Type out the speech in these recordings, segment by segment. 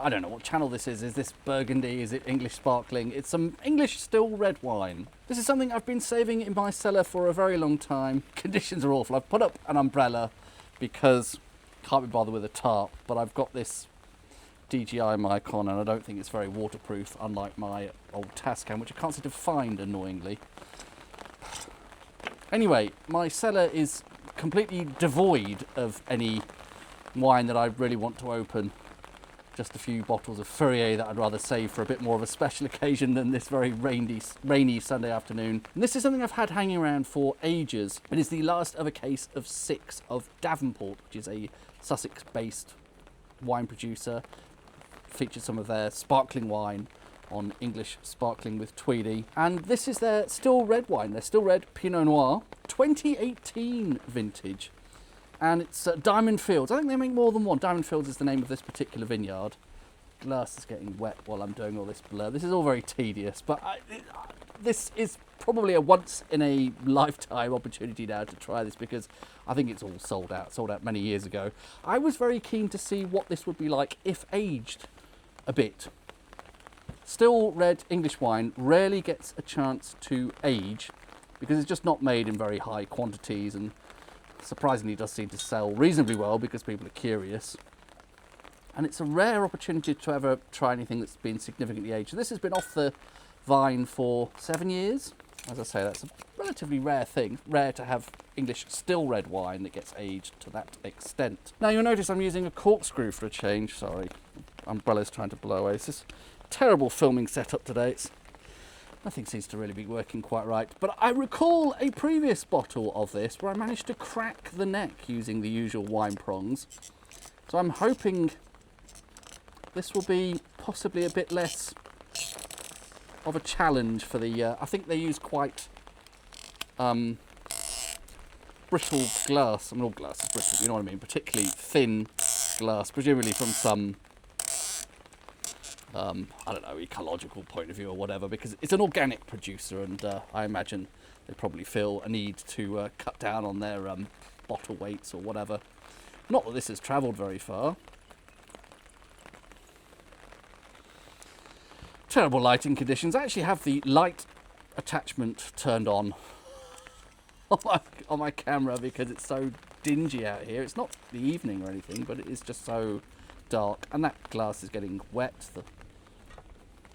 I don't know what channel this is. Is this Burgundy? Is it English sparkling? It's some English still red wine. This is something I've been saving in my cellar for a very long time. Conditions are awful. I've put up an umbrella because I can't be bothered with a tarp, but I've got this DJI mic on and I don't think it's very waterproof, unlike my old Tascam, which I can't seem to find, annoyingly. Anyway, my cellar is completely devoid of any wine that I really want to open. Just a few bottles of Fourier that I'd rather save for a bit more of a special occasion than this very rainy Sunday afternoon. And this is something I've had hanging around for ages. It is the last of a case of 6 of Davenport, which is a Sussex-based wine producer. Featured some of their sparkling wine on English Sparkling with Tweedy. And this is their still red wine, their still red Pinot Noir, 2018 vintage. And it's Diamond Fields. I think they make more than one. Diamond Fields is the name of this particular vineyard. Glass is getting wet while I'm doing all this blur. This is all very tedious, but this is probably a once in a lifetime opportunity now to try this, because I think it's all sold out many years ago. I was very keen to see what this would be like if aged a bit. Still red English wine rarely gets a chance to age because it's just not made in very high quantities, and surprisingly does seem to sell reasonably well because people are curious. And it's a rare opportunity to ever try anything that's been significantly aged. This has been off the vine for 7 years. As I say, that's a relatively rare thing. Rare to have English still red wine that gets aged to that extent. Now you'll notice I'm using a corkscrew for a change. Sorry, umbrella's trying to blow away. It's this terrible filming setup today. Nothing seems to really be working quite right. But I recall a previous bottle of this where I managed to crack the neck using the usual wine prongs. So I'm hoping this will be possibly a bit less of a challenge for the... I think they use quite brittle glass. I mean, all glass is brittle, you know what I mean? Particularly thin glass, presumably from some... I don't know, ecological point of view or whatever, because it's an organic producer, and I imagine they probably feel a need to cut down on their bottle weights or whatever. Not that this has travelled very far. Terrible lighting conditions. I actually have the light attachment turned on my camera because it's so dingy out here. It's not the evening or anything, but it is just so dark, and that glass is getting wet. The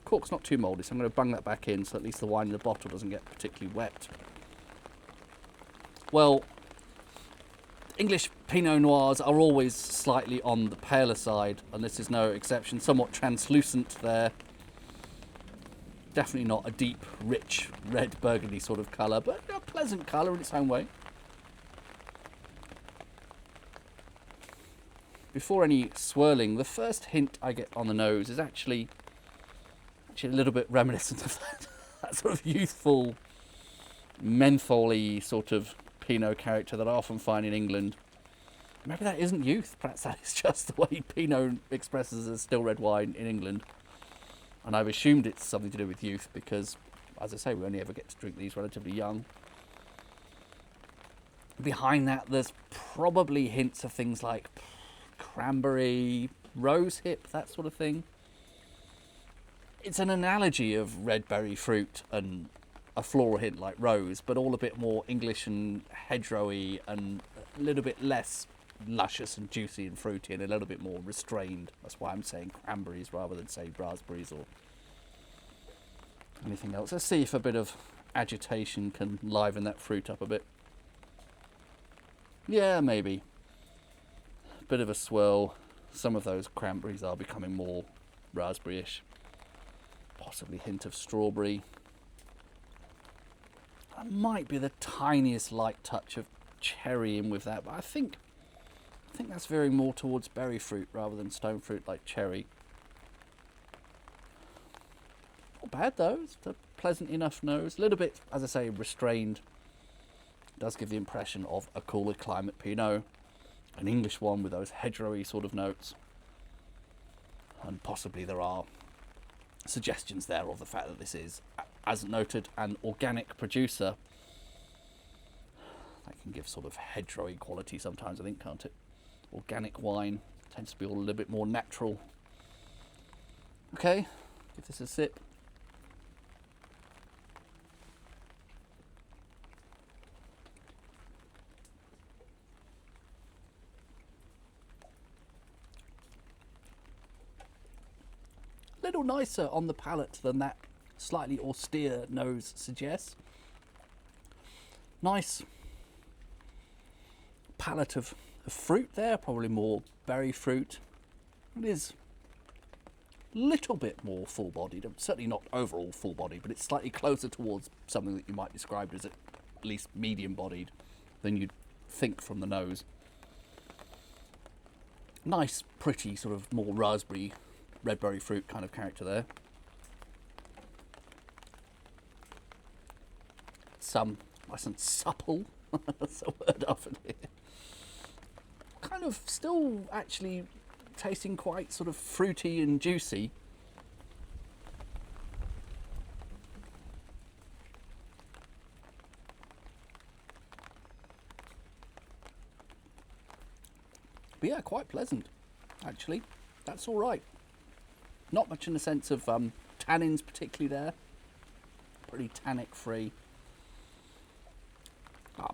cork's not too mouldy, so I'm going to bung that back in so at least the wine in the bottle doesn't get particularly wet. Well, English Pinot Noirs are always slightly on the paler side, and this is no exception. Somewhat translucent there. Definitely not a deep, rich, red burgundy sort of colour, but a pleasant colour in its own way. Before any swirling, the first hint I get on the nose is actually a little bit reminiscent of that sort of youthful, menthol-y sort of Pinot character that I often find in England. Maybe that isn't youth, perhaps that is just the way Pinot expresses as still red wine in England. And I've assumed it's something to do with youth because, as I say, we only ever get to drink these relatively young. Behind that, there's probably hints of things like cranberry, rosehip, that sort of thing. It's an analogy of red berry fruit and a floral hint like rose, but all a bit more English and hedgerowy and a little bit less luscious and juicy and fruity and a little bit more restrained. That's why I'm saying cranberries rather than, say, raspberries or anything else. Let's see if a bit of agitation can liven that fruit up a bit. Yeah, maybe. Bit of a swirl. Some of those cranberries are becoming more raspberry-ish. Possibly a hint of strawberry. That might be the tiniest light touch of cherry in with that, but I think that's veering more towards berry fruit rather than stone fruit like cherry. Not bad though, it's a pleasant enough nose. A little bit, as I say, restrained. It does give the impression of a cooler climate Pinot. An English one with those hedgerowy sort of notes. And possibly there are suggestions there of the fact that this is, as noted, an organic producer. That can give sort of hedgerowy quality sometimes, I think, can't it? Organic wine tends to be all a little bit more natural. Okay, give this a sip. A little nicer on the palate than that slightly austere nose suggests. Nice palette of fruit there, probably more berry fruit. It is a little bit more full-bodied, certainly not overall full-bodied, but it's slightly closer towards something that you might describe as at least medium-bodied than you'd think from the nose. Nice, pretty, sort of more raspberry, red berry fruit kind of character there. Some nice and supple, that's a word often here. Kind of still actually tasting quite sort of fruity and juicy. But yeah, quite pleasant, actually. That's all right. Not much in the sense of tannins particularly there. Pretty tannic free.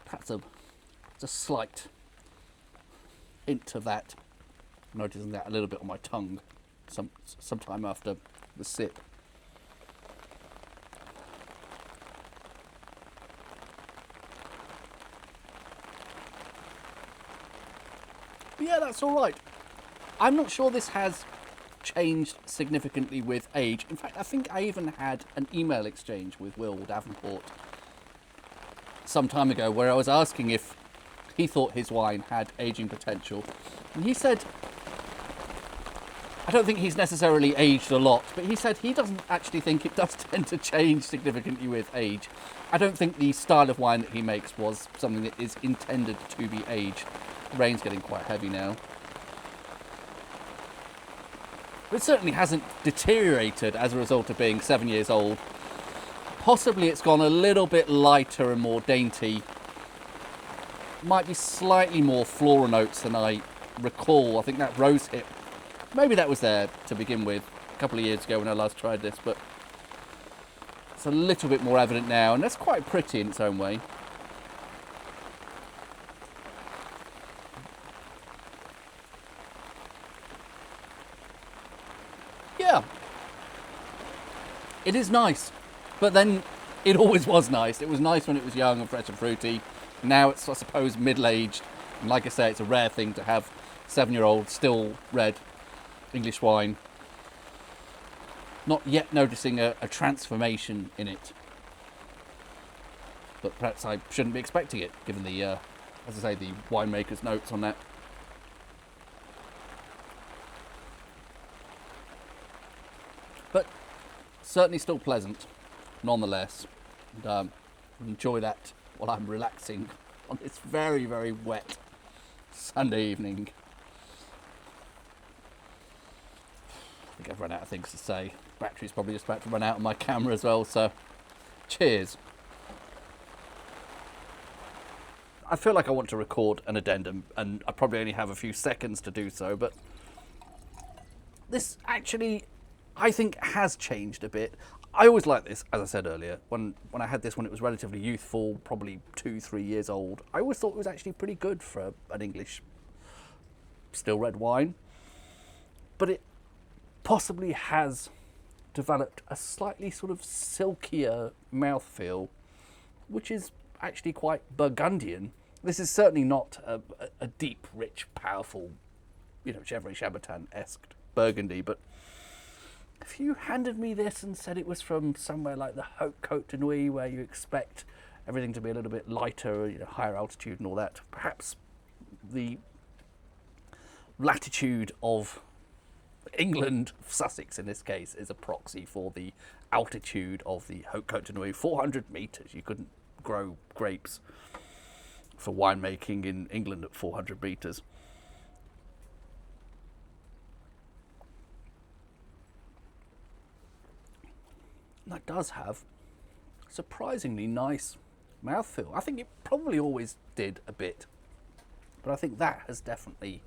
Perhaps a slight hint of that. Noticing that a little bit on my tongue sometime after the sip. But yeah, that's all right. I'm not sure this has changed significantly with age. In fact, I think I even had an email exchange with Will Davenport some time ago where I was asking if he thought his wine had aging potential. And he said, I don't think he's necessarily aged a lot, but he said he doesn't actually think it does tend to change significantly with age. I don't think the style of wine that he makes was something that is intended to be aged. The rain's getting quite heavy now. But it certainly hasn't deteriorated as a result of being 7 years old. Possibly it's gone a little bit lighter and more dainty. Might be slightly more floral notes than I recall. I think that rose hip, maybe that was there to begin with a couple of years ago when I last tried this, but it's a little bit more evident now, and that's quite pretty in its own way. Yeah, it is nice, but then it always was nice. It was nice when it was young and fresh and fruity. Now it's, I suppose, middle-aged, and like I say, it's a rare thing to have 7-year-old still red English wine. Not yet noticing a transformation in it, but perhaps I shouldn't be expecting it, given the, as I say, the winemaker's notes on that. But certainly still pleasant, nonetheless. And enjoy that while I'm relaxing on this very, very wet Sunday evening. I think I've run out of things to say. Battery's probably just about to run out on my camera as well, so cheers. I feel like I want to record an addendum, and I probably only have a few seconds to do so, but this actually, I think, has changed a bit. I always liked this, as I said earlier, when I had this when it was relatively youthful, probably 2-3 years old. I always thought it was actually pretty good for an English still red wine. But it possibly has developed a slightly sort of silkier mouthfeel, which is actually quite Burgundian. This is certainly not a deep, rich, powerful, Gevrey Chambertin-esque Burgundy, but if you handed me this and said it was from somewhere like the Haute Côte de Nuit, where you expect everything to be a little bit lighter, higher altitude and all that, perhaps the latitude of England, Sussex in this case, is a proxy for the altitude of the Haute Côte de Nuit. 400 metres. You couldn't grow grapes for winemaking in England at 400 metres. That does have surprisingly nice mouthfeel. I think it probably always did a bit, but I think that has definitely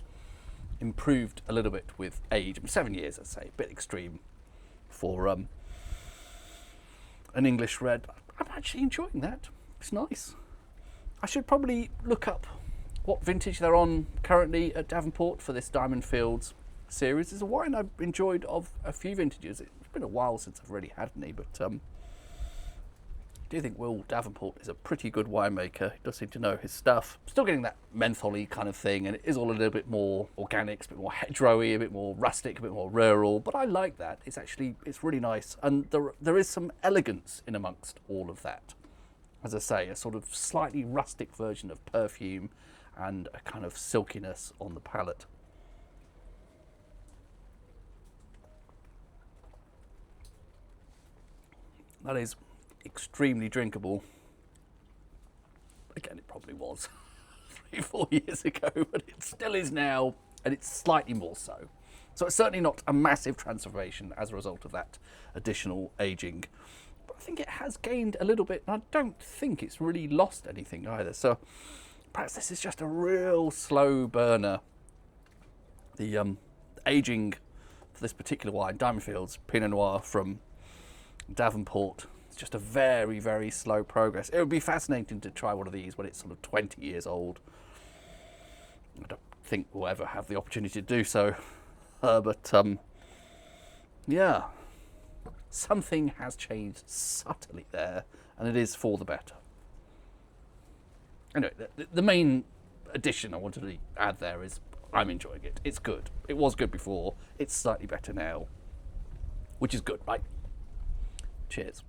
improved a little bit with age. 7 years, I'd say, a bit extreme, for an English red. I'm actually enjoying that. It's nice. I should probably look up what vintage they're on currently at Davenport for this Diamond Fields series. It's a wine I've enjoyed of a few vintages. It's been a while since I've really had any, but I do think Will Davenport is a pretty good winemaker. He does seem to know his stuff. Still getting that menthol-y kind of thing, and it is all a little bit more organic, it's a bit more hedgerowy, a bit more rustic, a bit more rural, but I like that. It's really nice, and there is some elegance in amongst all of that. As I say, a sort of slightly rustic version of perfume and a kind of silkiness on the palate. That is extremely drinkable. Again, it probably was 3-4 years ago, but it still is now, and it's slightly more so. So it's certainly not a massive transformation as a result of that additional aging. But I think it has gained a little bit, and I don't think it's really lost anything either. So perhaps this is just a real slow burner. The aging for this particular wine, Diamond Fields Pinot Noir from Davenport, it's just a very, very slow progress. It would be fascinating to try one of these when it's sort of 20 years old. I don't think we'll ever have the opportunity to do so. But yeah, something has changed subtly there, and it is for the better. Anyway, the main addition I wanted to add there is I'm enjoying it. It's good. It was good before. It's slightly better now, which is good, right? Cheers.